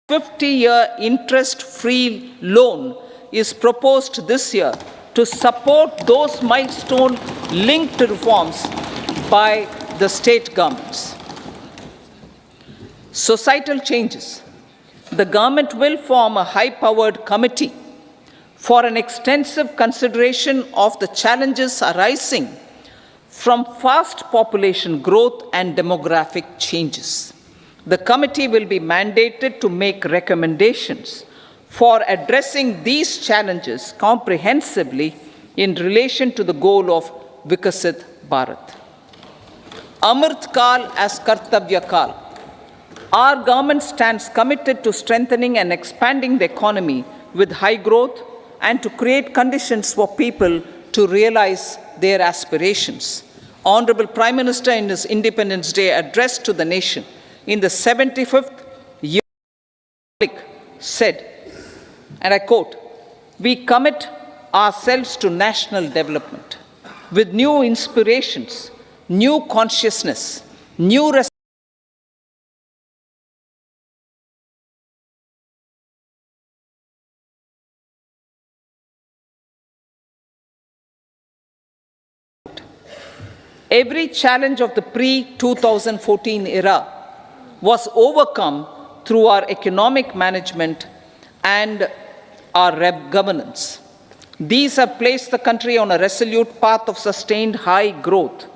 50-year interest-free loan is proposed this year to support those milestone-linked reforms by the state governments. Societal changes. The government will form a high-powered committee for an extensive consideration of the challenges arising from fast population growth and demographic changes. The committee will be mandated to make recommendations for addressing these challenges comprehensively in relation to the goal of Vikasit Bharat. Amrit Kal as Kartavya Kal. Our government stands committed to strengthening and expanding the economy with high growth and to create conditions for people to realize their aspirations. Honorable Prime Minister, in his Independence Day address to the nation in the 75th year, said, and I quote, "We commit ourselves to national development with new inspirations, new consciousness, new Every challenge of the pre-2014 era was overcome through our economic management and our governance. These have placed the country on a resolute path of sustained high growth.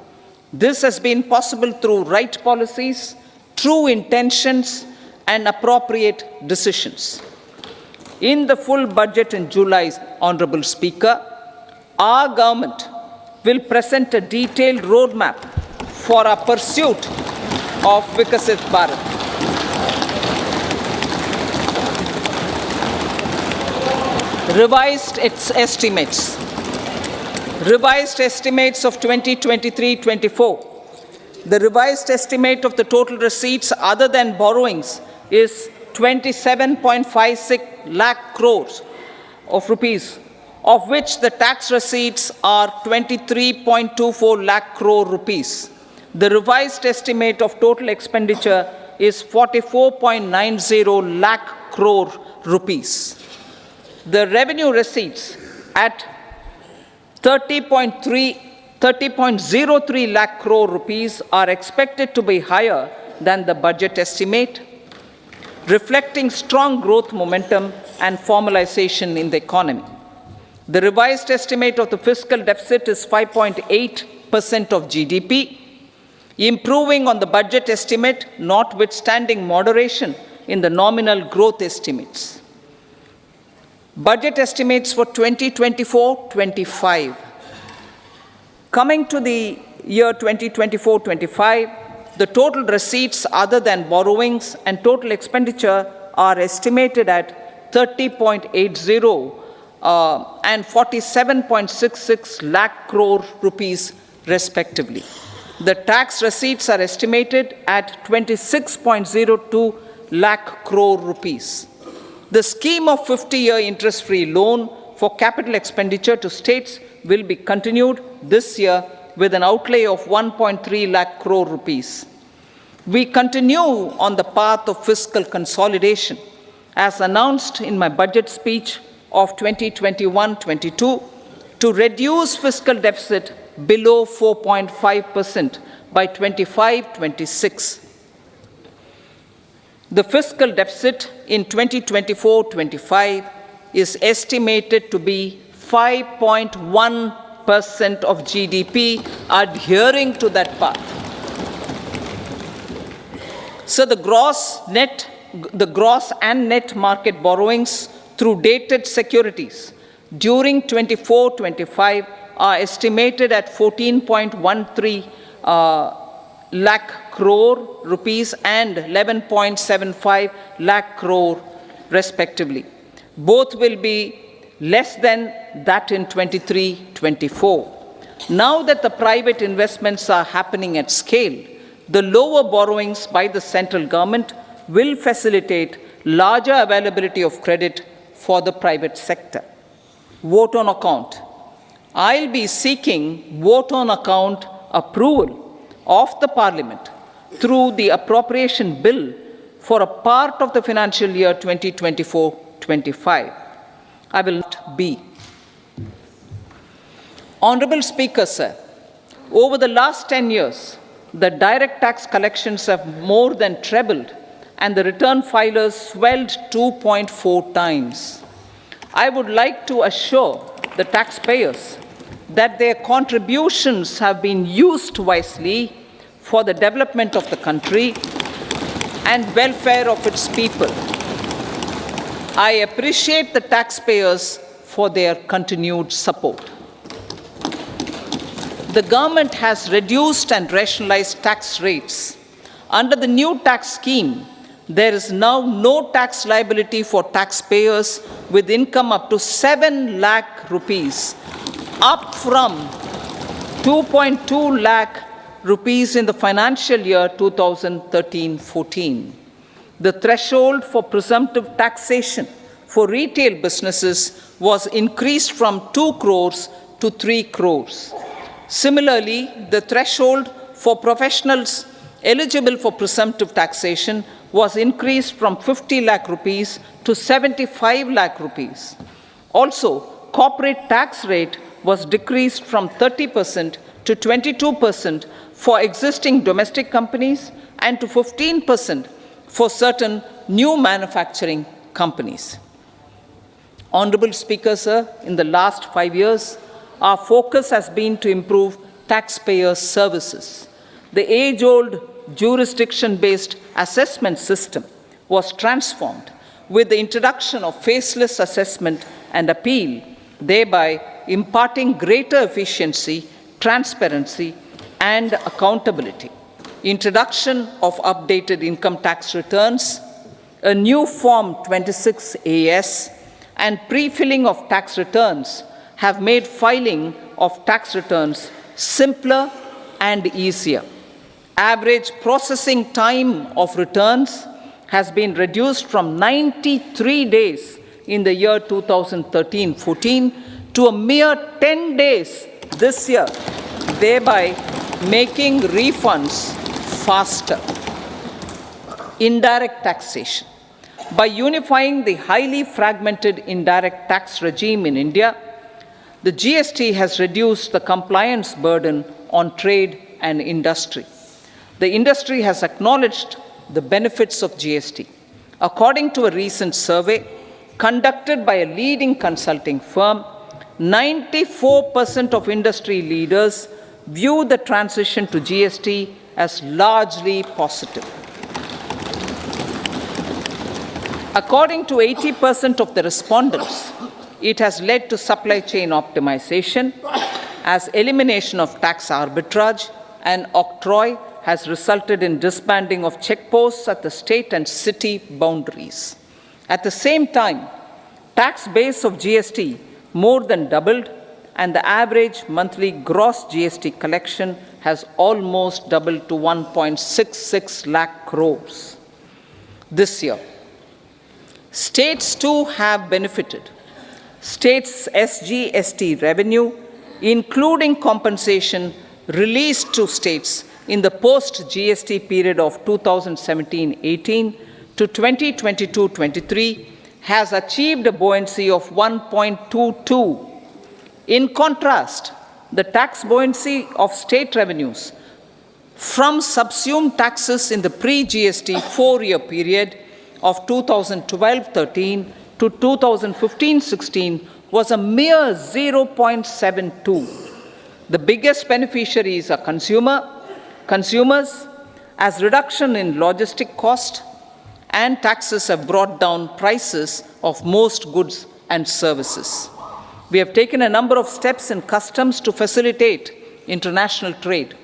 This has been possible through right policies, true intentions, and appropriate decisions. In the full budget in July, Honorable Speaker, our government will present a detailed roadmap for our pursuit of Vikasit Bharat. Revised estimates of 2023-24. The revised estimate of the total receipts other than borrowings is 27.56 lakh crores of rupees, of which the tax receipts are 23.24 lakh crore rupees. The revised estimate of total expenditure is 44.90 lakh crore rupees. The revenue receipts at 30.03 lakh crore rupees are expected to be higher than the budget estimate, reflecting strong growth momentum and formalization in the economy. The revised estimate of the fiscal deficit is 5.8% of GDP, improving on the budget estimate, notwithstanding moderation in the nominal growth estimates. Budget estimates for 2024-25. Coming to the year 2024-25, the total receipts other than borrowings and total expenditure are estimated at 30.80 and 47.66 lakh crore rupees respectively. The tax receipts are estimated at 26.02 lakh crore rupees. The scheme of 50-year interest-free loan for capital expenditure to states will be continued this year with an outlay of 1.3 lakh crore rupees. We continue on the path of fiscal consolidation as announced in my budget speech of 2021-22 to reduce fiscal deficit below 4.5% by 25-26. The fiscal deficit in 2024-25 is estimated to be 5.1% of GDP, adhering to that path. So the gross and net market borrowings through dated securities during 24-25 are estimated at 14.13 lakh crore rupees and 11.75 lakh crore respectively. Both will be less than that in 23-24. Now that the private investments are happening at scale, the lower borrowings by the central government will facilitate larger availability of credit for the private sector. Vote on account. I'll be seeking vote on account approval of the Parliament through the appropriation bill for a part of the financial year 2024-25. I will not be. Honorable Speaker, sir, over the last 10 years, the direct tax collections have more than trebled and the return filers swelled 2.4 times. I would like to assure the taxpayers that their contributions have been used wisely for the development of the country and welfare of its people. I appreciate the taxpayers for their continued support. The government has reduced and rationalized tax rates. Under the new tax scheme, there is now no tax liability for taxpayers with income up to 7 lakh rupees, up from 2.2 lakh rupees in the financial year 2013-14. The threshold for presumptive taxation for retail businesses was increased from 2 crores to 3 crores. Similarly, the threshold for professionals eligible for presumptive taxation was increased from 50 lakh rupees to 75 lakh rupees. Also, corporate tax rate was decreased from 30% to 22% for existing domestic companies and to 15% for certain new manufacturing companies. Honorable Speaker, sir, in the last 5 years, our focus has been to improve taxpayer services. The age-old jurisdiction-based assessment system was transformed with the introduction of faceless assessment and appeal, thereby imparting greater efficiency, transparency, and accountability. Introduction of updated income tax returns, a new Form 26AS, and pre-filling of tax returns have made filing of tax returns simpler and easier. Average processing time of returns has been reduced from 93 days in the year 2013-14 to a mere 10 days this year, thereby making refunds faster. Indirect taxation. By unifying the highly fragmented indirect tax regime in India, the GST has reduced the compliance burden on trade and industry. The industry has acknowledged the benefits of GST. According to a recent survey conducted by a leading consulting firm, 94% of industry leaders view the transition to GST as largely positive. According to 80% of the respondents, it has led to supply chain optimization, as elimination of tax arbitrage and octroi has resulted in disbanding of checkposts at the state and city boundaries. At the same time, tax base of GST more than doubled, and the average monthly gross GST collection has almost doubled to 1.66 lakh crores this year. States too have benefited. States' SGST revenue, including compensation released to states in the post-GST period of 2017-18 to 2022-23, has achieved a buoyancy of 1.22. In contrast, the tax buoyancy of state revenues from subsumed taxes in the pre-GST 4-year period of 2012-13 to 2015-16 was a mere 0.72. The biggest beneficiaries are consumers, as reduction in logistic cost and taxes have brought down prices of most goods and services. We have taken a number of steps in customs to facilitate international trade.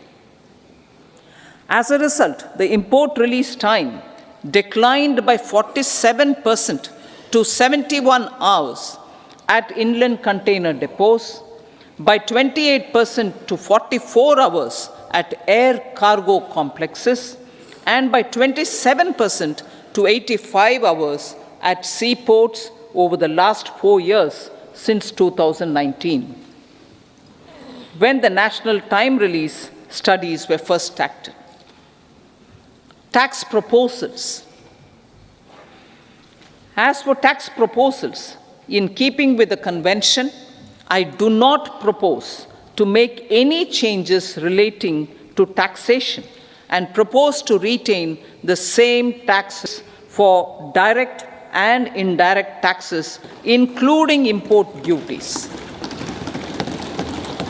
As a result, the import release time declined by 47% to 71 hours at inland container depots, by 28% to 44 hours at air cargo complexes, and by 27% to 85 hours at seaports over the last 4 years since 2019, when the national time release studies were first acted. Tax proposals. As for tax proposals, in keeping with the convention, I do not propose to make any changes relating to taxation and propose to retain the same taxes for direct and indirect taxes, including import duties.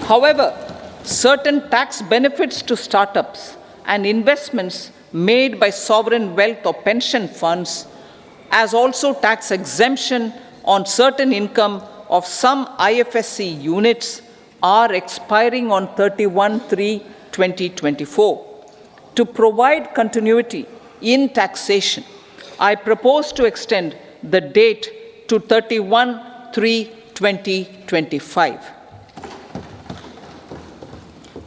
However, certain tax benefits to startups and investments made by sovereign wealth or pension funds, as also tax exemption on certain income of some IFSC units, are expiring on 31/3/2024. To provide continuity in taxation, I propose to extend the date to 31/3/2025.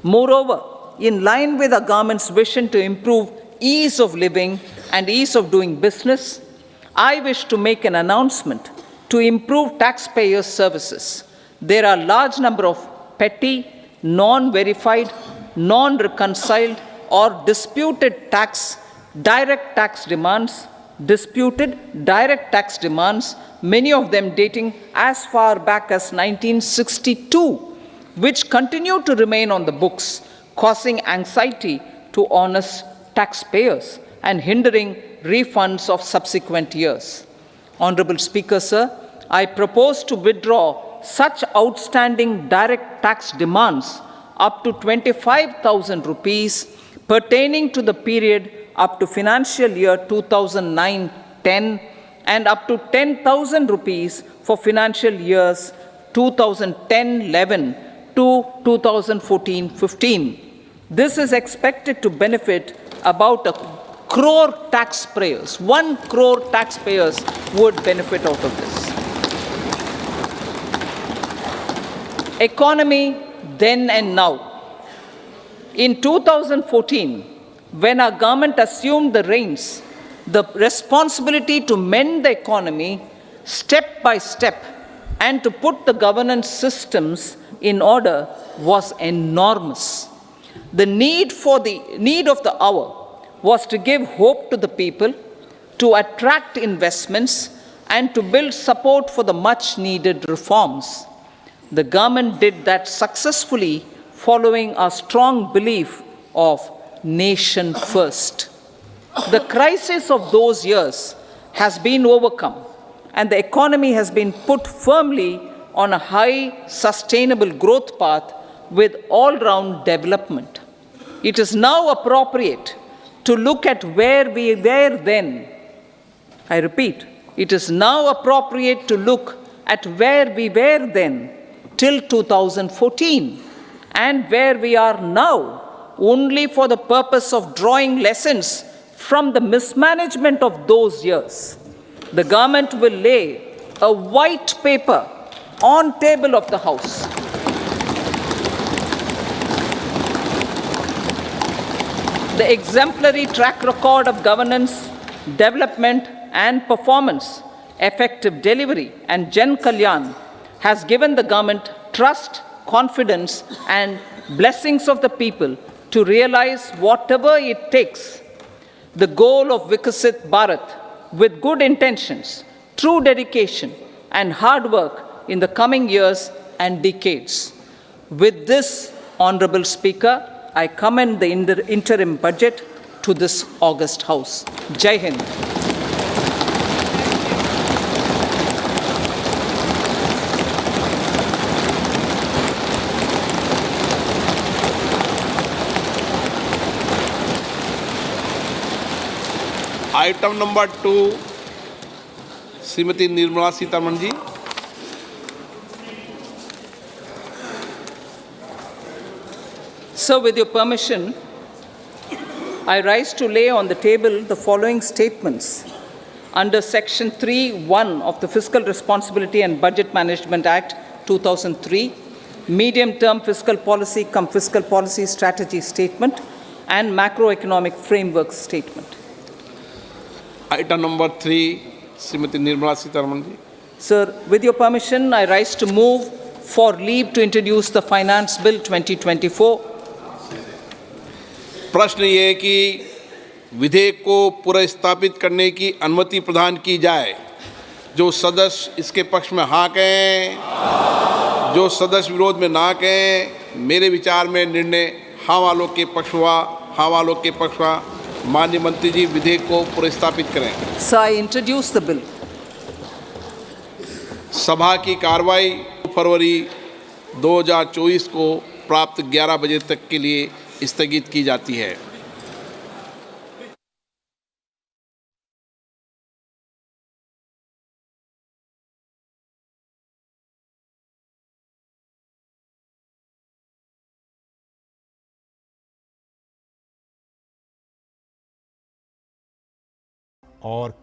Moreover, in line with our government's vision to improve ease of living and ease of doing business, I wish to make an announcement to improve taxpayers' services. There are a large number of petty, non-verified, non-reconciled, or disputed direct tax demands, many of them dating as far back as 1962, which continue to remain on the books, causing anxiety to honest taxpayers and hindering refunds of subsequent years. Honorable Speaker, sir, I propose to withdraw such outstanding direct tax demands up to 25,000 rupees pertaining to the period up to financial year 2009-10 and up to 10,000 rupees for financial years 2010-11 to 2014-15. This is expected to benefit about 1 crore taxpayers. 1 crore taxpayers would benefit out of this. Economy then and now. In 2014, when our government assumed the reins, the responsibility to mend the economy step by step and to put the governance systems in order was enormous. The need of the hour was to give hope to the people, to attract investments, and to build support for the much-needed reforms. The government did that successfully, following a strong belief of nation first. The crisis of those years has been overcome, and the economy has been put firmly on a high, sustainable growth path with all-round development. It is now appropriate to look at where we were then. I repeat, it is now appropriate to look at where we were then till 2014 and where we are now, only for the purpose of drawing lessons from the mismanagement of those years. The government will lay a white paper on table of the House. The exemplary track record of governance, development, and performance, effective delivery, and Jan Kalyan has given the government trust, confidence, and blessings of the people to realize whatever it takes. The goal of Vikasit Bharat, with good intentions, true dedication, and hard work in the coming years and decades. With this, Honorable Speaker, I commend the interim budget to this august House. Jai Hind. Item number 2 Shrimati Nirmala Sitharaman ji. So, with your permission, I rise to lay on the table the following statements under Section 3(1) of the Fiscal Responsibility and Budget Management Act 2003, Medium-Term Fiscal Policy cum Fiscal Policy Strategy Statement and Macroeconomic Framework Statement. Item number 3, Srimati Nirmala Sitharaman ji. Sir, with your permission, I rise to move for leave to introduce the Finance Bill 2024. प्रश्न ये है कि विधेयक को पुनर्स्थापित करने की अनुमति प्रदान की जाए। जो सदस्य इसके पक्ष में हाँ कहें, जो सदस्य विरोध में ना कहें, मेरे विचार में निर्णय हाँ वालों के पक्ष हुआ, हाँ वालों के पक्ष हुआ। माननीय मंत्री जी विधेयक को पुनर्स्थापित करें। Sir, I introduce the bill. सभा की कार्रवाई फरवरी 2024 को प्राप्त 11 बजे तक के लिए स्थगित की जाती है। और